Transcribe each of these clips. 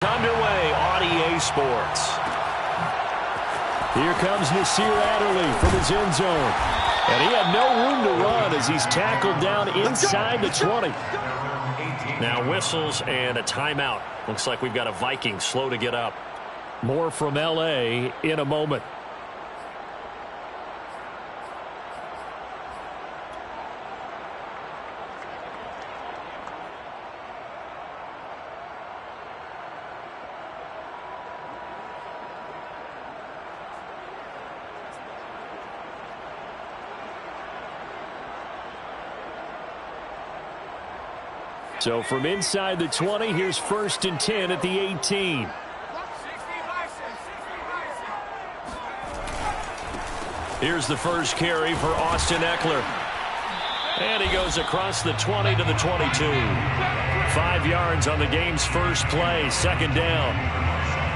Underway on EA Sports. Here comes Nasir Adderley from his end zone. And he had no room to run as he's tackled down inside the 20. Now whistles and a timeout. Looks like we've got a Viking slow to get up. More from L.A. in a moment. So from inside the 20, here's 1st and 10 at the 18. Here's the first carry for Austin Ekeler. And he goes across the 20 to the 22. 5 yards on the game's first play, 2nd down.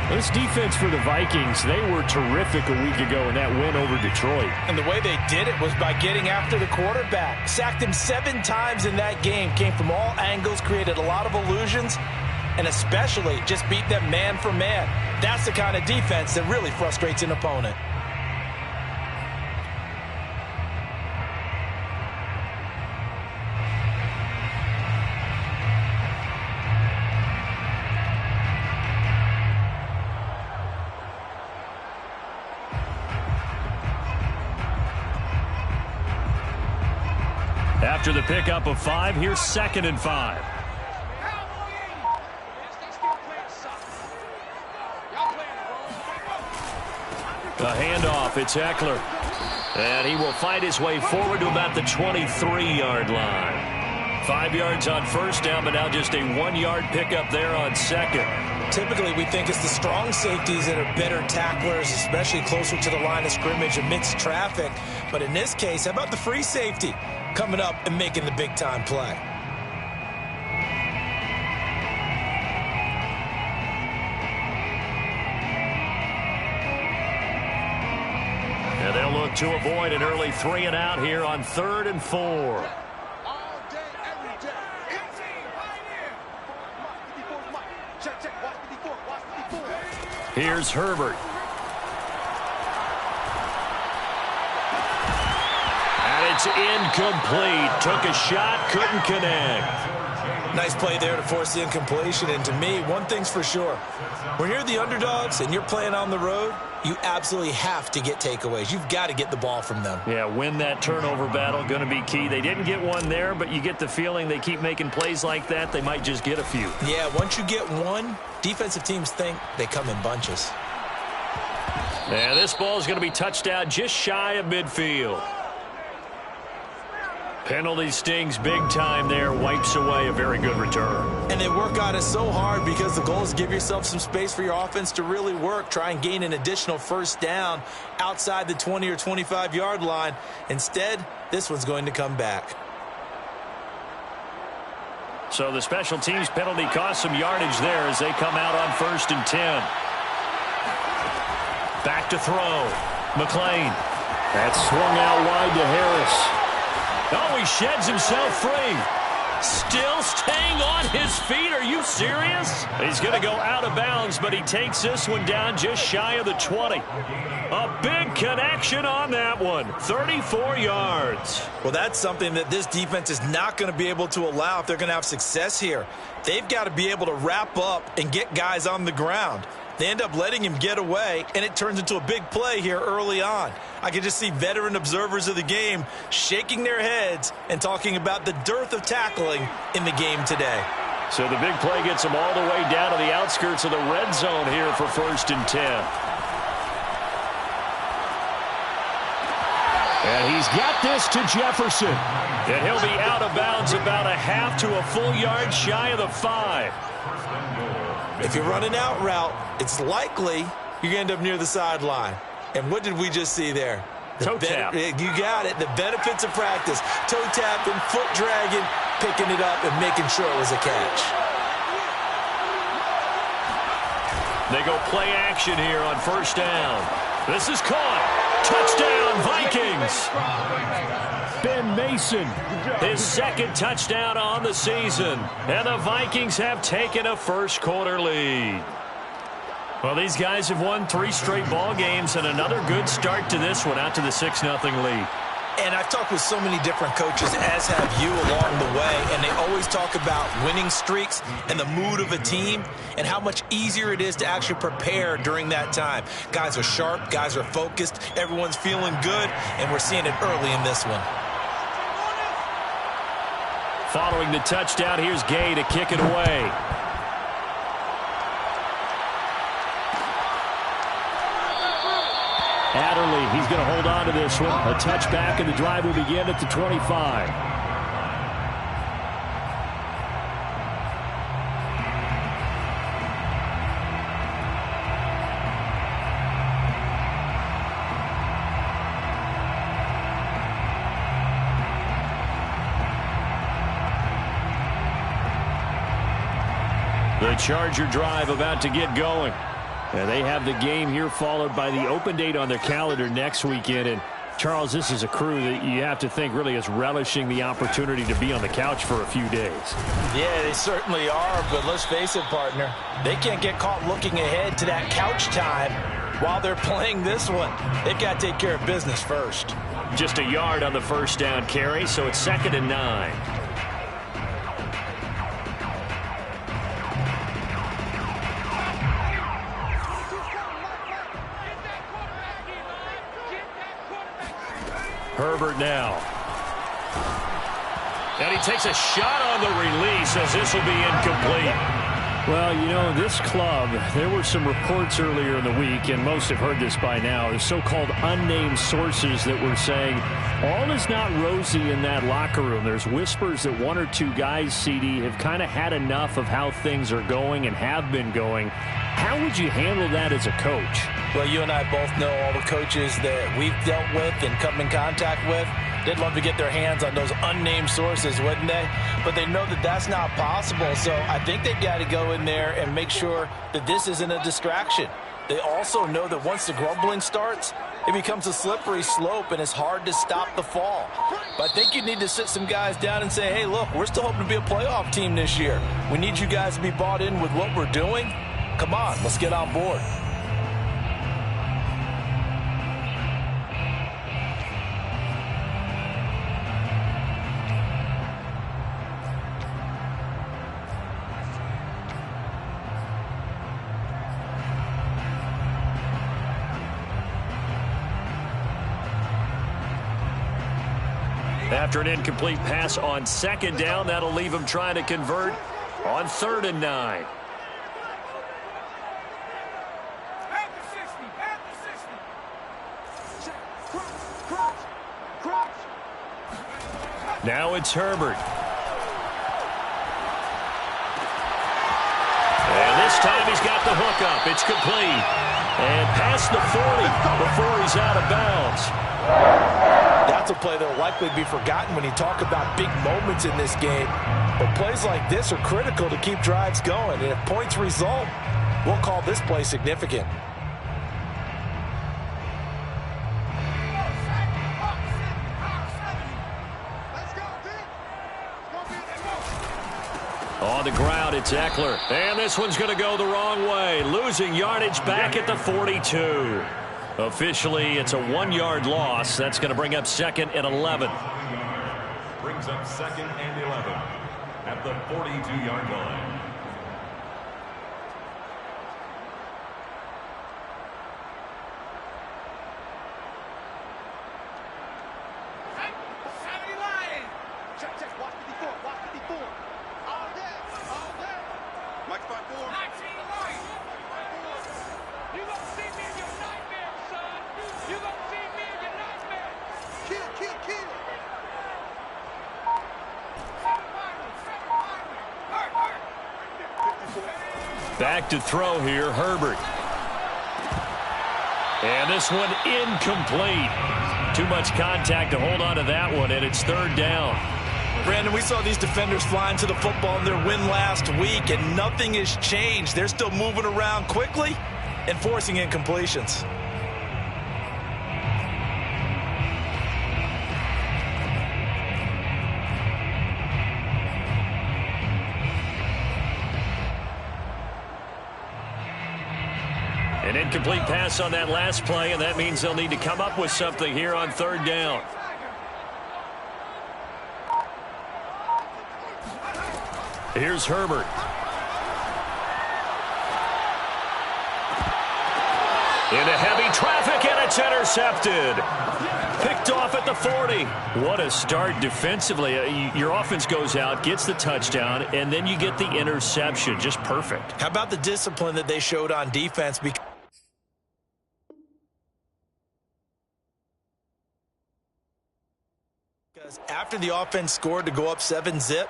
This defense for the Vikings, they were terrific a week ago in that win over Detroit. And the way they did it was by getting after the quarterback. Sacked him 7 times in that game. Came from all angles, created a lot of illusions, and especially just beat them man for man. That's the kind of defense that really frustrates an opponent. After the pickup of 5, here's 2nd and 5. The handoff, it's Ekeler. And he will fight his way forward to about the 23-yard line. 5 yards on 1st down, but now just a 1-yard pickup there on 2nd. Typically, we think it's the strong safeties that are better tacklers, especially closer to the line of scrimmage amidst traffic. But in this case, how about the free safety coming up and making the big-time play? And they'll look to avoid an early 3 and out here on 3rd and 4. Here's Herbert. And it's incomplete. Took a shot, couldn't connect. Nice play there to force the incompletion. And to me, one thing's for sure. When you're the underdogs and you're playing on the road, you absolutely have to get takeaways. You've got to get the ball from them. Yeah, win that turnover battle, going to be key. They didn't get one there, but you get the feeling they keep making plays like that, they might just get a few. Yeah, once you get one, defensive teams think they come in bunches. And this ball is going to be touched out just shy of midfield. Penalty stings big time there, wipes away a very good return. And they work on it so hard because the goal is give yourself some space for your offense to really work. Try and gain an additional 1st down outside the 20 or 25-yard line. Instead, this one's going to come back. So the special teams penalty cost some yardage there as they come out on 1st and 10. Back to throw. McLean. That's swung out wide to Harris. Oh, he sheds himself free. Still staying on his feet. Are you serious? He's going to go out of bounds, but he takes this one down just shy of the 20. A big connection on that one. 34 yards. Well, that's something that this defense is not going to be able to allow if they're going to have success here. They've got to be able to wrap up and get guys on the ground. They end up letting him get away, and it turns into a big play here early on. I can just see veteran observers of the game shaking their heads and talking about the dearth of tackling in the game today. So the big play gets them all the way down to the outskirts of the red zone here for 1st and 10. And he's got this to Jefferson. And he'll be out of bounds about a half to a full yard shy of the 5. If you're running out route, it's likely you're going to end up near the sideline. And what did we just see there? Toe tap. You got it. The benefits of practice. Toe tapping, foot dragging, picking it up, and making sure it was a catch. They go play action here on 1st down. This is caught. Touchdown, Vikings. Ben Mason, his second touchdown on the season. And the Vikings have taken a first-quarter lead. Well, these guys have won 3 straight ball games and another good start to this one out to the 6-0 lead. And I've talked with so many different coaches, as have you, along the way, and they always talk about winning streaks and the mood of a team and how much easier it is to actually prepare during that time. Guys are sharp, guys are focused, everyone's feeling good, and we're seeing it early in this one. Following the touchdown, here's Gay to kick it away. Adderley, he's going to hold on to this one. A touchback, and the drive will begin at the 25. The Charger drive about to get going. And they have the game here followed by the open date on their calendar next weekend. And, Charles, this is a crew that you have to think really is relishing the opportunity to be on the couch for a few days. Yeah, they certainly are, but let's face it, partner. They can't get caught looking ahead to that couch time while they're playing this one. They've got to take care of business first. Just a yard on the first down carry, so it's 2nd and 9. Herbert now. And he takes a shot on the release as this will be incomplete. Well, you know, this club, there were some reports earlier in the week, and most have heard this by now, the so-called unnamed sources that were saying all is not rosy in that locker room. There's whispers that 1 or 2 guys, CD, have kind of had enough of how things are going and have been going. How would you handle that as a coach? Well, you and I both know all the coaches that we've dealt with and come in contact with. They'd love to get their hands on those unnamed sources, wouldn't they? But they know that that's not possible, so I think they've got to go in there and make sure that this isn't a distraction. They also know that once the grumbling starts, it becomes a slippery slope, and it's hard to stop the fall. But I think you need to sit some guys down and say, hey, look, we're still hoping to be a playoff team this year. We need you guys to be bought in with what we're doing. Come on, let's get on board. After an incomplete pass on 2nd down, that'll leave him trying to convert on 3rd and 9. Now it's Herbert. And this time he's got the hook up. It's complete. And past the 40 before he's out of bounds. That's a play that will likely be forgotten when you talk about big moments in this game. But plays like this are critical to keep drives going. And if points result, we'll call this play significant. On the ground, it's Eckler. And this one's going to go the wrong way. Losing yardage back at the 42. Officially, it's a 1-yard loss. That's going to bring up 2nd and 11. Brings up 2nd and 11 at the 42-yard line. Back to throw here, Herbert. And this one incomplete. Too much contact to hold on to that one, and it's 3rd down. Brandon, we saw these defenders flying to the football in their win last week, and nothing has changed. They're still moving around quickly and forcing incompletions. An incomplete pass on that last play, and that means they'll need to come up with something here on third down. Here's Herbert. Into heavy traffic, and it's intercepted. Picked off at the 40. What a start defensively. Your offense goes out, gets the touchdown, and then you get the interception. Just perfect. How about the discipline that they showed on defense? Because after the offense scored to go up 7-zip,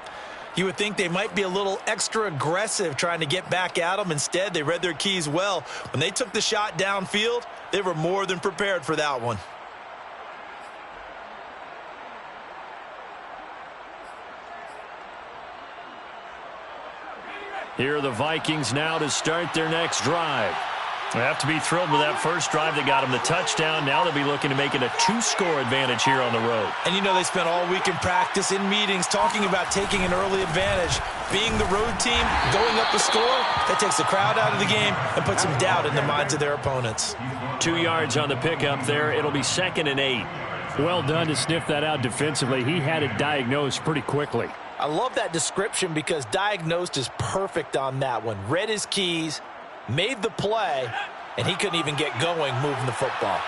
you would think they might be a little extra aggressive trying to get back at them. Instead, they read their keys well. When they took the shot downfield, they were more than prepared for that one. Here are the Vikings now to start their next drive. They have to be thrilled with that first drive that got them the touchdown. Now they'll be looking to make it a 2-score advantage here on the road. And you know they spent all week in practice, in meetings, talking about taking an early advantage. Being the road team, going up a score, that takes the crowd out of the game and puts some doubt in the minds of their opponents. 2 yards on the pickup there. It'll be 2nd and 8. Well done to sniff that out defensively. He had it diagnosed pretty quickly. I love that description because diagnosed is perfect on that one. Read his keys, made the play, and he couldn't even get going moving the football.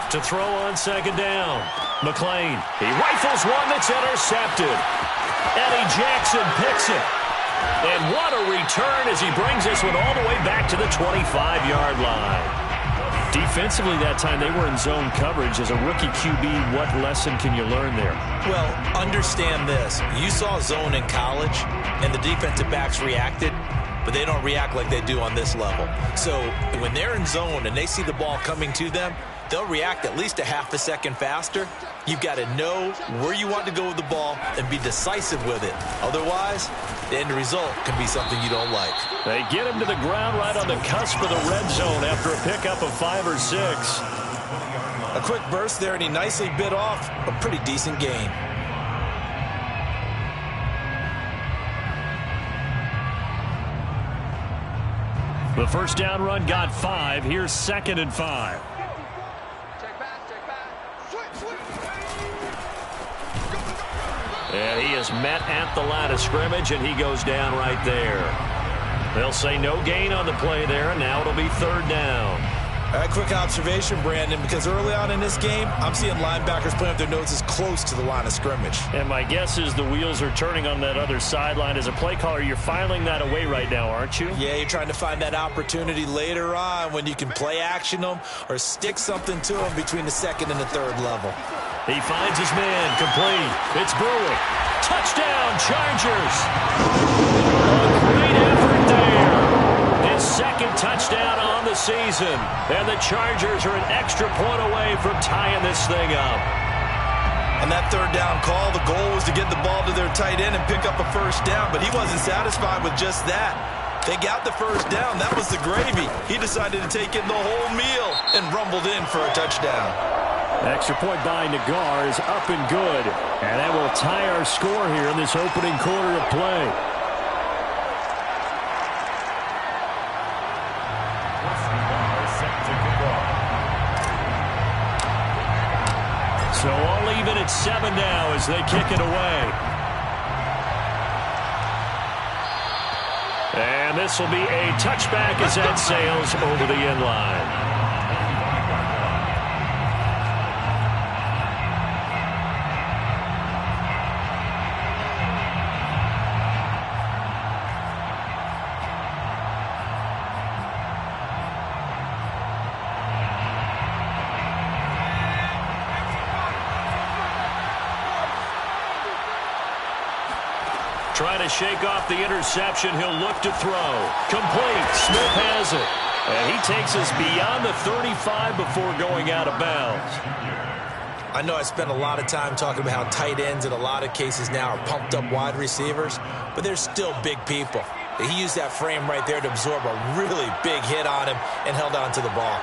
To throw on 2nd down, McClain. He rifles one that's intercepted. Eddie Jackson picks it. And what a return as he brings this one all the way back to the 25-yard line. Defensively that time, they were in zone coverage. As a rookie QB, what lesson can you learn there? Well, understand this. You saw zone in college, and the defensive backs reacted, but they don't react like they do on this level. So when they're in zone and they see the ball coming to them, they'll react at least a half a second faster. You've got to know where you want to go with the ball and be decisive with it. Otherwise, the end result can be something you don't like. They get him to the ground right on the cusp of the red zone after a pickup of 5 or 6. A quick burst there, and he nicely bit off a pretty decent gain. The first down run got 5. Here's 2nd and 5. And he is met at the line of scrimmage, and he goes down right there. They'll say no gain on the play there, and now it'll be 3rd down. All right, quick observation, Brandon, because early on in this game, I'm seeing linebackers playing with their noses close to the line of scrimmage. And my guess is the wheels are turning on that other sideline. As a play caller, you're filing that away right now, aren't you? Yeah, you're trying to find that opportunity later on when you can play action them or stick something to them between the 2nd and the 3rd level. He finds his man, complete. It's Brewing. Touchdown, Chargers. A great effort there. His 2nd touchdown on the season. And the Chargers are an extra point away from tying this thing up. On that 3rd down call, the goal was to get the ball to their tight end and pick up a first down, but he wasn't satisfied with just that. They got the first down. That was the gravy. He decided to take in the whole meal and rumbled in for a touchdown. Extra point by Nagar is up and good. And that will tie our score here in this opening quarter of play. So all even at 7 now as they kick it away. And this will be a touchback as that sails over the end line. Trying to shake off the interception. He'll look to throw. Complete. Smith has it. And he takes us beyond the 35 before going out of bounds. I know I spent a lot of time talking about how tight ends in a lot of cases now are pumped up wide receivers, but they're still big people. He used that frame right there to absorb a really big hit on him and held on to the ball.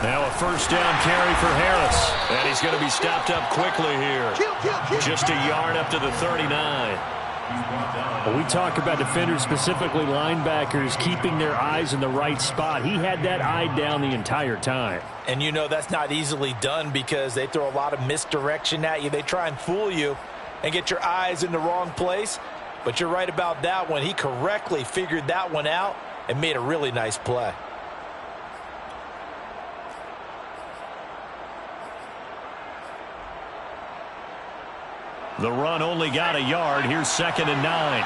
Now a first down carry for Harris. And he's going to be stopped up quickly here. Just a yard up to the 39. When we talk about defenders, specifically linebackers, keeping their eyes in the right spot, he had that eye down the entire time. And you know that's not easily done because they throw a lot of misdirection at you. They try and fool you and get your eyes in the wrong place. But you're right about that one. He correctly figured that one out and made a really nice play. The run only got a yard. Here's 2nd and 9.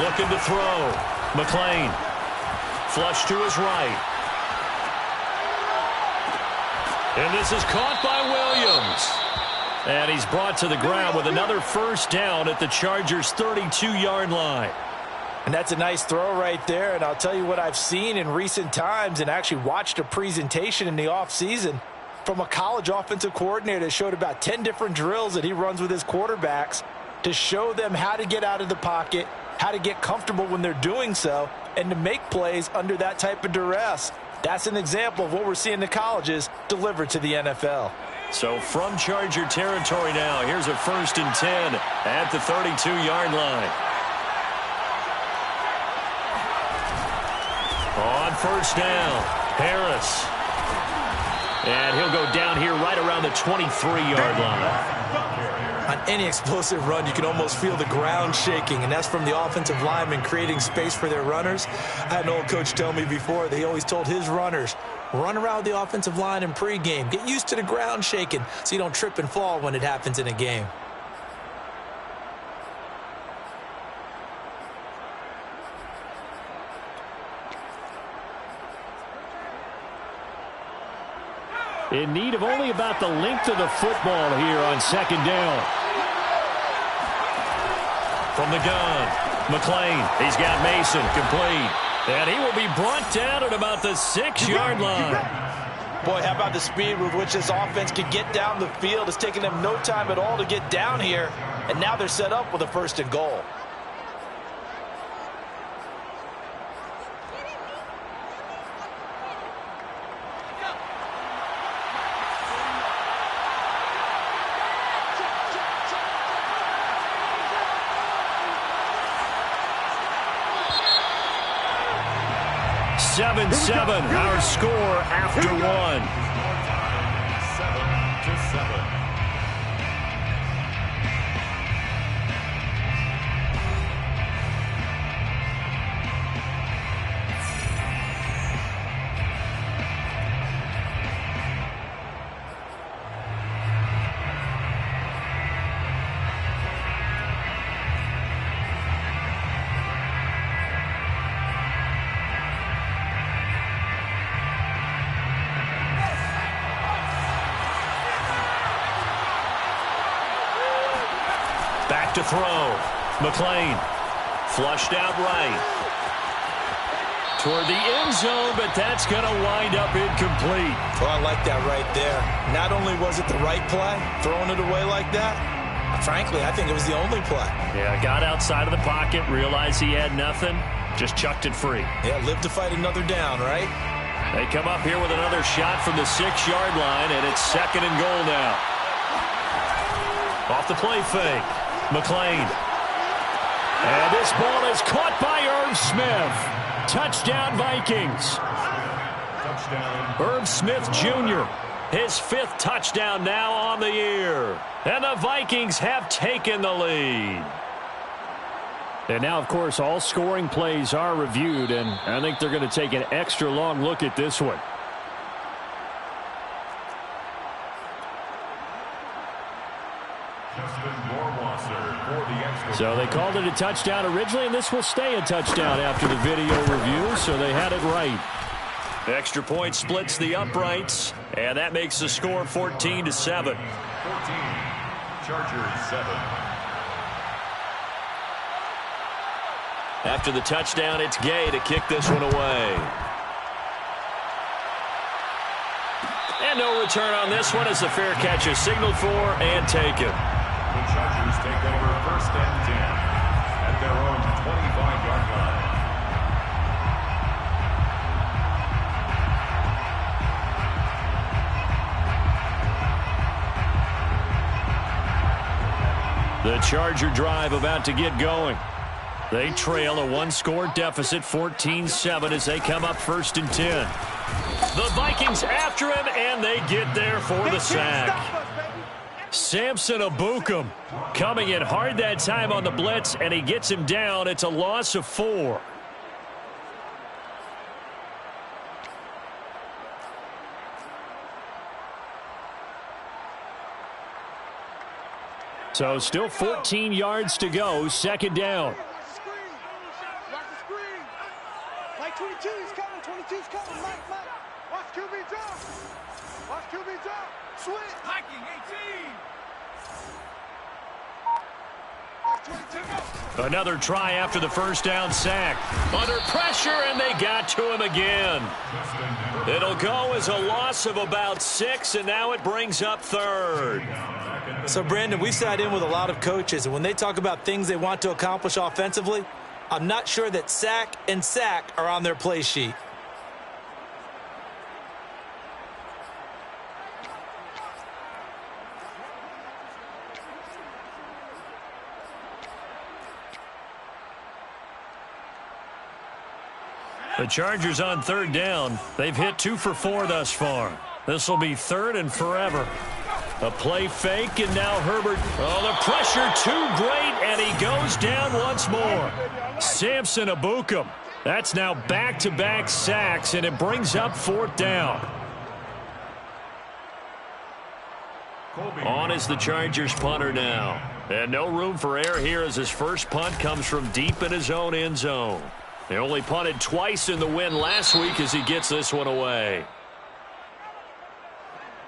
Looking to throw. McClain. Flush to his right. And this is caught by Williams. And he's brought to the ground with another first down at the Chargers' 32-yard line. And that's a nice throw right there. And I'll tell you what I've seen in recent times and actually watched a presentation in the offseason from a college offensive coordinator that showed about 10 different drills that he runs with his quarterbacks to show them how to get out of the pocket, how to get comfortable when they're doing so, and to make plays under that type of duress. That's an example of what we're seeing the colleges deliver to the NFL. So from Charger territory now, here's a 1st and 10 at the 32-yard line. On first down, Harris. And he'll go down here right around the 23-yard line. On any explosive run, you can almost feel the ground shaking, and that's from the offensive linemen creating space for their runners. I had an old coach tell me before that he always told his runners, run around the offensive line in pregame. Get used to the ground shaking so you don't trip and fall when it happens in a game. In need of only about the length of the football here on 2nd down. From the gun, McClain. He's got Mason complete. And he will be brought down at about the 6-yard line. Boy, how about the speed with which this offense could get down the field? It's taken them no time at all to get down here. And now they're set up with a 1st and goal. Seven, our score after one. 7-7. To throw. McClain flushed out right. Toward the end zone, but that's going to wind up incomplete. Oh, I like that right there. Not only was it the right play, throwing it away like that, frankly, I think it was the only play. Yeah, got outside of the pocket, realized he had nothing, just chucked it free. Yeah, live to fight another down, right? They come up here with another shot from the 6-yard line, and it's 2nd and goal now. Off the play fake. McClain. And this ball is caught by Irv Smith. Touchdown, Vikings. Touchdown. Irv Smith Jr., his 5th touchdown now on the year. And the Vikings have taken the lead. And now, of course, all scoring plays are reviewed, and I think they're going to take an extra long look at this one. So they called it a touchdown originally, and this will stay a touchdown after the video review, so they had it right. Extra point splits the uprights, and that makes the score 14-7. 14. Chargers 7. After the touchdown, it's Gay to kick this one away. And no return on this one as the fair catch is signaled for and taken. The Chargers take over 1st and 10 at their own 25-yard line. The Charger drive about to get going. They trail a one-score deficit, 14-7, as they come up 1st and 10. The Vikings after him, and they get there for the sack. Samson Abukum coming in hard that time on the blitz, and he gets him down. It's a loss of 4. So still 14 yards to go, 2nd down. Watch the screen. Mike 22 is coming. 22's coming. Mike. Watch QB drop. Watch QB drop. Switch. Hiking 18. Watch 22 go. Another try after the 1st down sack. Under pressure, and they got to him again. It'll go as a loss of about 6, and now it brings up 3rd. So, Brandon, we've sat in with a lot of coaches, and when they talk about things they want to accomplish offensively, I'm not sure that sack and sack are on their play sheet. The Chargers on 3rd down. They've hit 2 for 4 thus far. This will be 3rd and forever. A play fake, and now Herbert. Oh, the pressure too great, and he goes down once more. Samson Abukum. That's now back-to-back sacks, and it brings up 4th down. On is the Chargers punter now. And no room for error here as his first punt comes from deep in his own end zone. They only punted twice in the win last week as he gets this one away.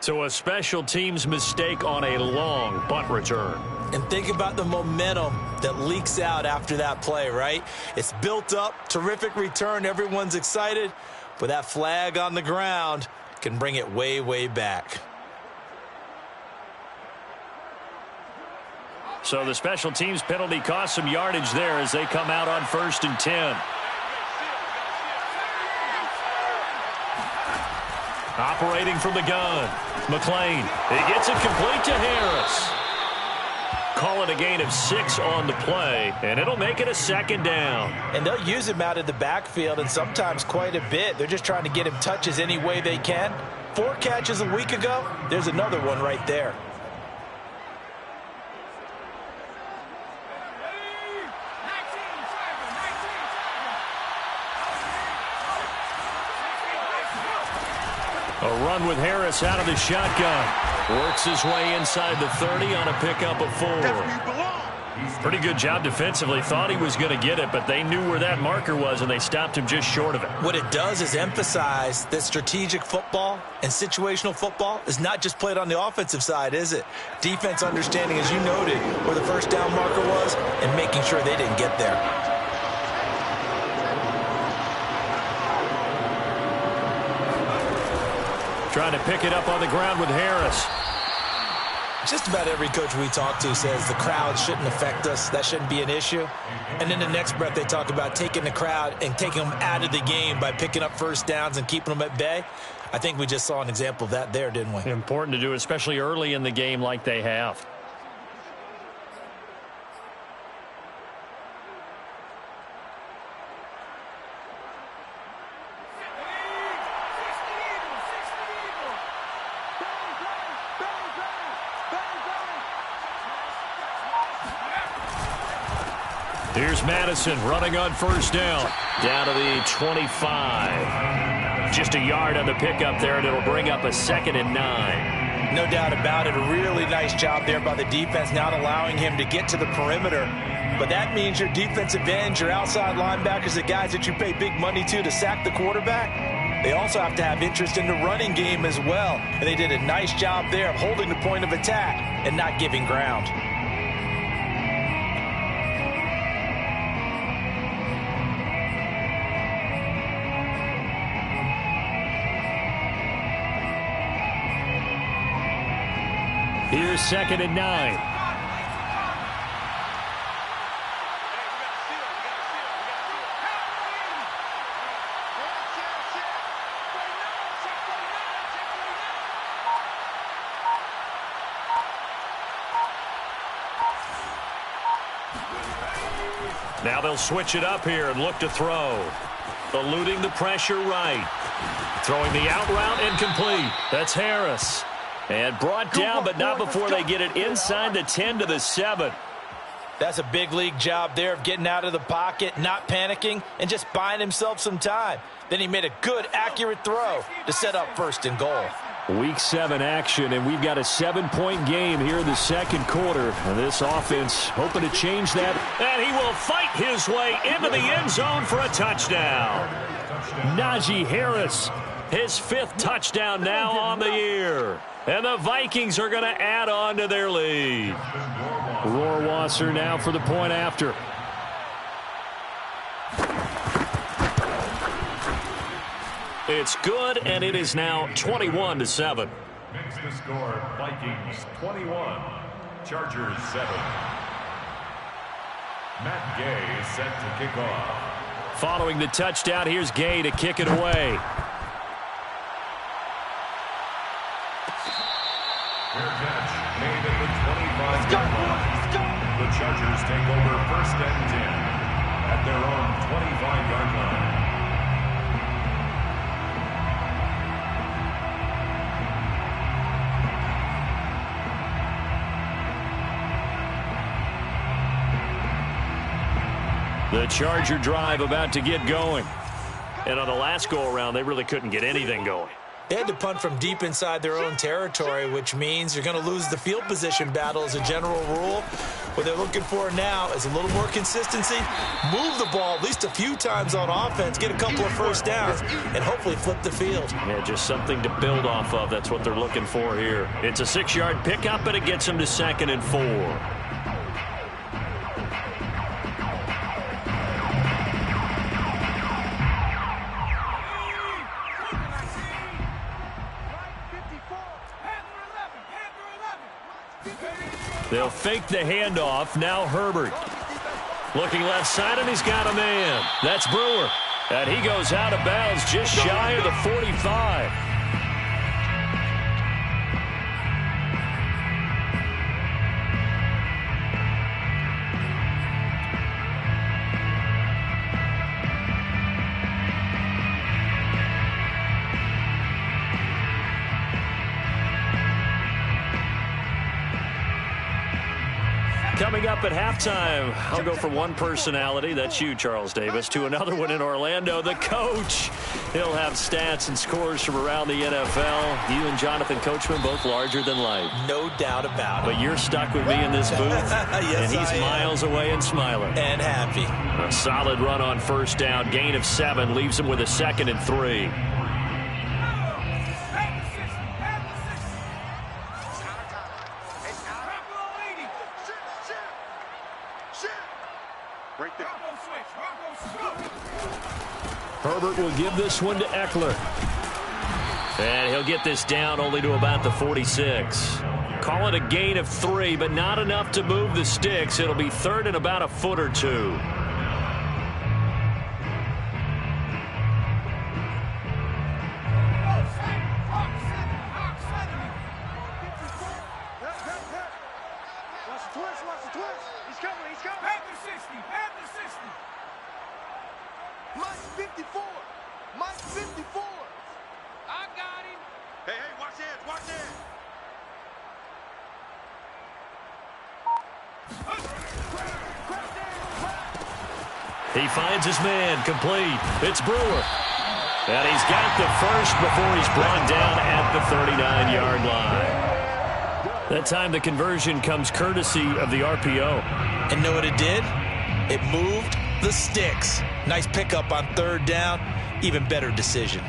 So a special teams mistake on a long punt return. And think about the momentum that leaks out after that play, right? It's built up, terrific return, everyone's excited, but that flag on the ground can bring it way, way back. So the special teams penalty cost some yardage there as they come out on 1st and 10. Operating from the gun, McLean. He gets it complete to Harris. Call it a gain of 6 on the play, and it'll make it a 2nd down. And they'll use him out of the backfield, and sometimes quite a bit. They're just trying to get him touches any way they can. 4 catches a week ago, there's another one right there. A run with Harris out of the shotgun. Works his way inside the 30 on a pickup of 4. Pretty good job defensively. Thought he was going to get it, but they knew where that marker was, and they stopped him just short of it. What it does is emphasize that strategic football and situational football is not just played on the offensive side, is it? Defense understanding, as you noted, where the 1st down marker was and making sure they didn't get there. Trying to pick it up on the ground with Harris. Just about every coach we talk to says the crowd shouldn't affect us. That shouldn't be an issue. And in the next breath, they talk about taking the crowd and taking them out of the game by picking up 1st downs and keeping them at bay. I think we just saw an example of that there, didn't we? Important to do, especially early in the game like they have. Here's Madison running on 1st down. Down to the 25. Just a yard on the pickup there, and it'll bring up a 2nd and 9. No doubt about it. A really nice job there by the defense, not allowing him to get to the perimeter. But that means your defensive ends, your outside linebackers, the guys that you pay big money to sack the quarterback, they also have to have interest in the running game as well. And they did a nice job there of holding the point of attack and not giving ground. Here's 2nd and 9. Now they'll switch it up here and look to throw. Eluding the pressure right. Throwing the out route incomplete. That's Harris. And brought down, but not before they get it inside the 10 to the 7. That's a big league job there of getting out of the pocket, not panicking, and just buying himself some time. Then he made a good, accurate throw to set up 1st and goal. Week 7 action, and we've got a 7-point game here in the 2nd quarter. And this offense hoping to change that. And he will fight his way into the end zone for a touchdown. Najee Harris. His 5th touchdown now on the year. And the Vikings are going to add on to their lead. Rohrwasser now for the point after. It's good, and it is now 21 to 7. Makes the score Vikings 21, Chargers 7. Matt Gay is set to kick off. Following the touchdown, here's Gay to kick it away. Fair catch made at the 25-yard line. The Chargers take over 1st and 10 at their own 25-yard line. The Charger drive about to get going. And on the last go-around, they really couldn't get anything going. They had to punt from deep inside their own territory, which means you're going to lose the field position battle as a general rule. What they're looking for now is a little more consistency, move the ball at least a few times on offense, get a couple of 1st downs, and hopefully flip the field. Yeah, just something to build off of. That's what they're looking for here. It's a 6-yard pickup, but it gets them to 2nd and 4. They'll fake the handoff. Now Herbert. Looking left side, and he's got a man. That's Brewer. And he goes out of bounds just shy of the 45. Coming up at halftime, I'll go from one personality, that's you, Charles Davis, to another one in Orlando, the coach. He'll have stats and scores from around the NFL. You and Jonathan Coachman, both larger than life. No doubt about it. But you're stuck with me in this booth, yes, and he's miles away and smiling. And happy. A solid run on 1st down, gain of 7, leaves him with a 2nd and 3. Herbert will give this one to Eckler. And he'll get this down only to about the 46. Call it a gain of 3, but not enough to move the sticks. It'll be 3rd and about a foot or 2. He finds his man, complete. It's Brewer. And he's got the 1st before he's brought down at the 39-yard line. That time the conversion comes courtesy of the RPO. And know what it did? It moved the sticks. Nice pickup on 3rd down. Even better decision.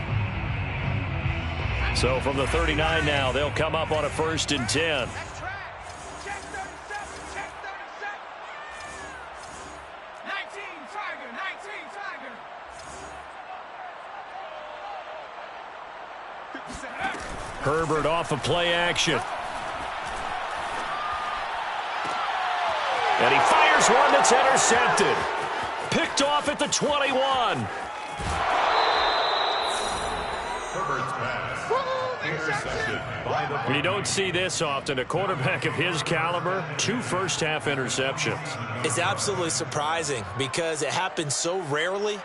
So from the 39 now, they'll come up on a 1st and 10. Herbert off of play action. And he fires one that's intercepted. Picked off at the 21. Herbert's pass. Intercepted by the Vikings. You don't see this often. A quarterback of his caliber, 2 first-half interceptions. It's absolutely surprising because it happens so rarely.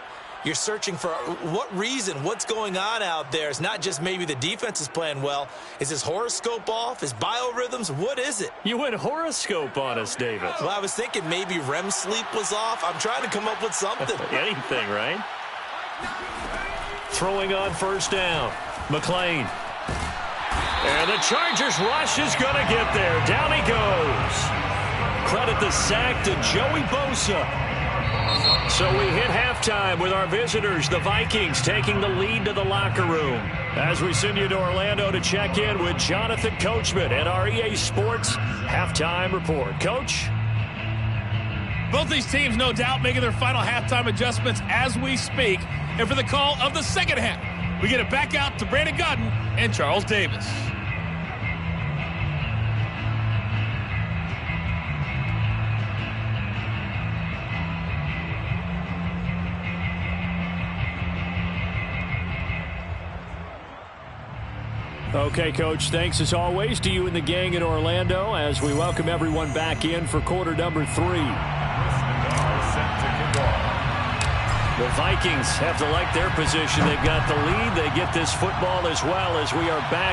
You're searching for what reason, what's going on out there. It's not just maybe the defense is playing well. Is his horoscope off? His biorhythms? What is it? You went horoscope on us, David. Well, I was thinking maybe REM sleep was off. I'm trying to come up with something. Anything, right? Throwing on first down. McClain. And the Chargers rush is going to get there. Down he goes. Credit the sack to Joey Bosa. So we hit halftime with our visitors, the Vikings, taking the lead to the locker room. As we send you to Orlando to check in with Jonathan Coachman and our EA Sports halftime report. Coach? Both these teams, no doubt, making their final halftime adjustments as we speak. And for the call of the second half, we get it back out to Brandon Godden and Charles Davis. Okay, Coach, thanks as always to you and the gang in Orlando as we welcome everyone back in for quarter number 3. The Vikings have to like their position. They've got the lead. They get this football as well as we are back.